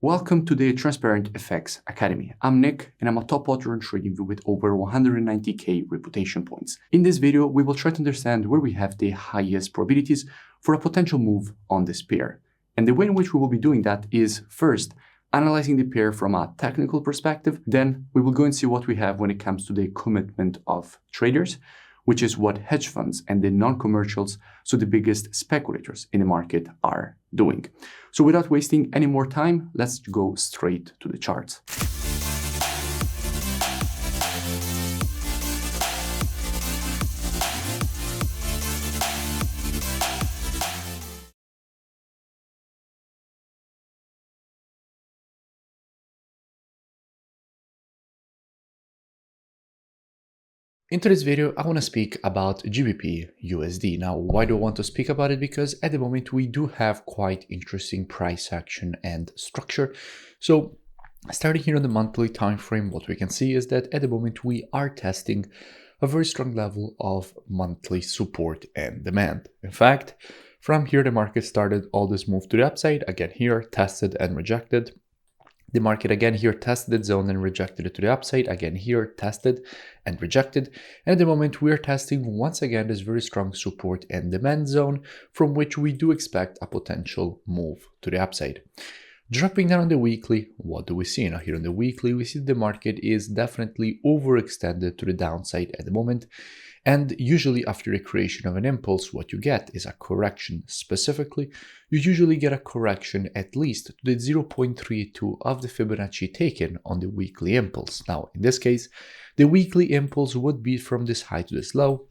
Welcome to the Transparent FX Academy. I'm Nick and I'm a top author on TradingView with over 190k reputation points. In this video, we will try to understand where we have the highest probabilities for a potential move on this pair. And the way in which we will be doing that is first, analyzing the pair from a technical perspective. Then we will go and see what we have when it comes to the commitment of traders, which is what hedge funds and the non-commercials, so the biggest speculators in the market, are doing. So without wasting any more time, let's go straight to the charts. In today's video, I want to speak about GBPUSD. Now, why do I want to speak about it? Because at the moment, we do have quite interesting price action and structure. So starting here on the monthly time frame, what we can see is that at the moment, we are testing a very strong level of monthly support and demand. In fact, from here, the market started all this move to the upside. Again, here, tested and rejected. The market again here tested its zone and rejected it to the upside. Again here tested and rejected. And at the moment we're testing once again this very strong support and demand zone from which we do expect a potential move to the upside. Dropping down on the weekly, what do we see? Now here on the weekly, we see the market is definitely overextended to the downside at the moment. And usually after the creation of an impulse, what you get is a correction. Specifically, you usually get a correction at least to the 0.32 of the Fibonacci taken on the weekly impulse. Now, in this case, the weekly impulse would be from this high to this low.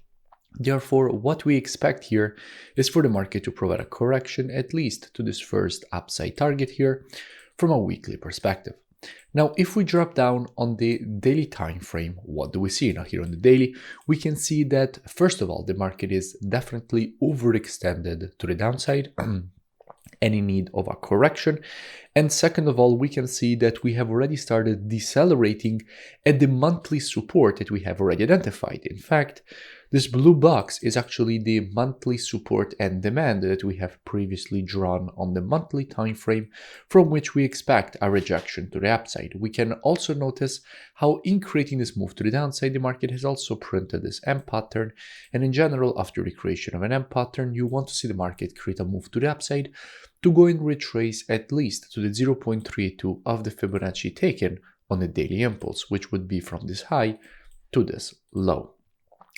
Therefore, what we expect here is for the market to provide a correction at least to this first upside target here from a weekly perspective. Now, if we drop down on the daily time frame, what do we see? Now, here on the daily, we can see that, first of all, the market is definitely overextended to the downside, any need of a correction. And second of all, we can see that we have already started decelerating at the monthly support that we have already identified. In fact, this blue box is actually the monthly support and demand that we have previously drawn on the monthly time frame from which we expect a rejection to the upside. We can also notice how in creating this move to the downside, the market has also printed this M pattern. And in general, after the creation of an M pattern, you want to see the market create a move to the upside to go and retrace at least to the 0.32 of the Fibonacci taken on the daily impulse, which would be from this high to this low,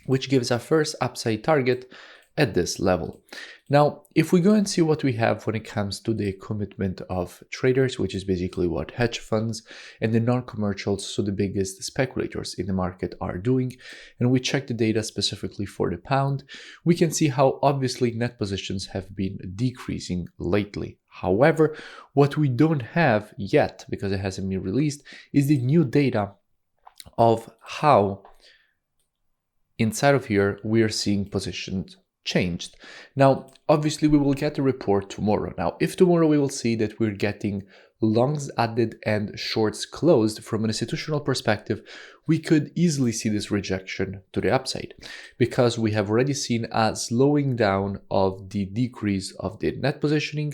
which gives our first upside target at this level. Now, if we go and see what we have when it comes to the commitment of traders, which is basically what hedge funds and the non-commercials, so the biggest speculators in the market, are doing, and we check the data specifically for the pound, we can see how obviously net positions have been decreasing lately. However, what we don't have yet, because it hasn't been released, is the new data of how inside of here we are seeing positions changed. Now, obviously we will get a report tomorrow. Now, if tomorrow we will see that we're getting longs added and shorts closed from an institutional perspective, we could easily see this rejection to the upside because we have already seen a slowing down of the decrease of the net positioning.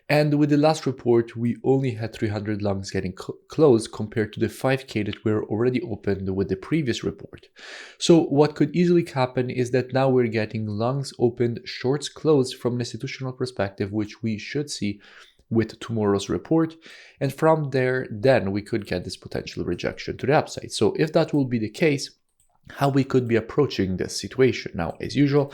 And with the last report, we only had 300 longs getting closed compared to the 5K that were already opened with the previous report. So what could easily happen is that now we're getting longs opened, shorts closed from an institutional perspective, which we should see with tomorrow's report. And from there, then we could get this potential rejection to the upside. So if that will be the case, how we could be approaching this situation. Now, as usual,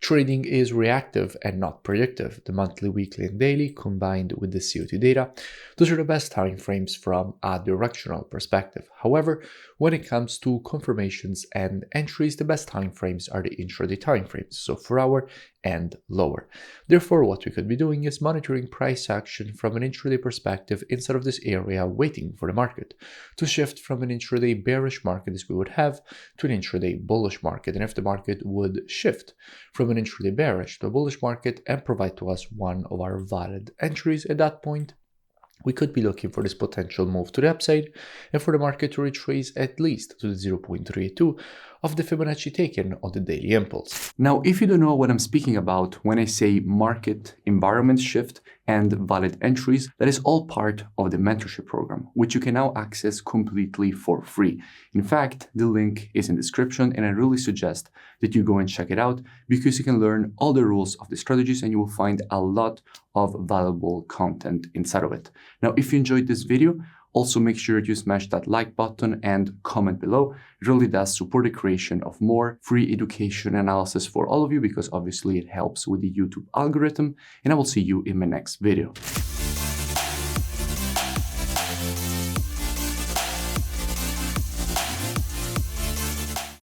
trading is reactive and not predictive. The monthly, weekly, and daily combined with the CO2 data, those are the best time frames from a directional perspective. However, when it comes to confirmations and entries, the best time frames are the intraday time frames, so 4 hour and lower. Therefore, what we could be doing is monitoring price action from an intraday perspective instead of this area waiting for the market to shift from an intraday bearish market as we would have to an intraday bullish market. And if the market would shift from an intraday bearish to a bullish market and provide to us one of our valid entries at that point, we could be looking for this potential move to the upside and for the market to retrace at least to the 0.32 of the Fibonacci taken on the daily impulse. Now, if you don't know what I'm speaking about when I say market environment shift and valid entries, that is all part of the mentorship program, which you can now access completely for free. In fact, the link is in the description, and I really suggest that you go and check it out because you can learn all the rules of the strategies and you will find a lot of valuable content inside of it. Now, if you enjoyed this video, also make sure you smash that like button and comment below. It really does support the creation of more free education analysis for all of you because obviously it helps with the YouTube algorithm, and I will see you in my next video.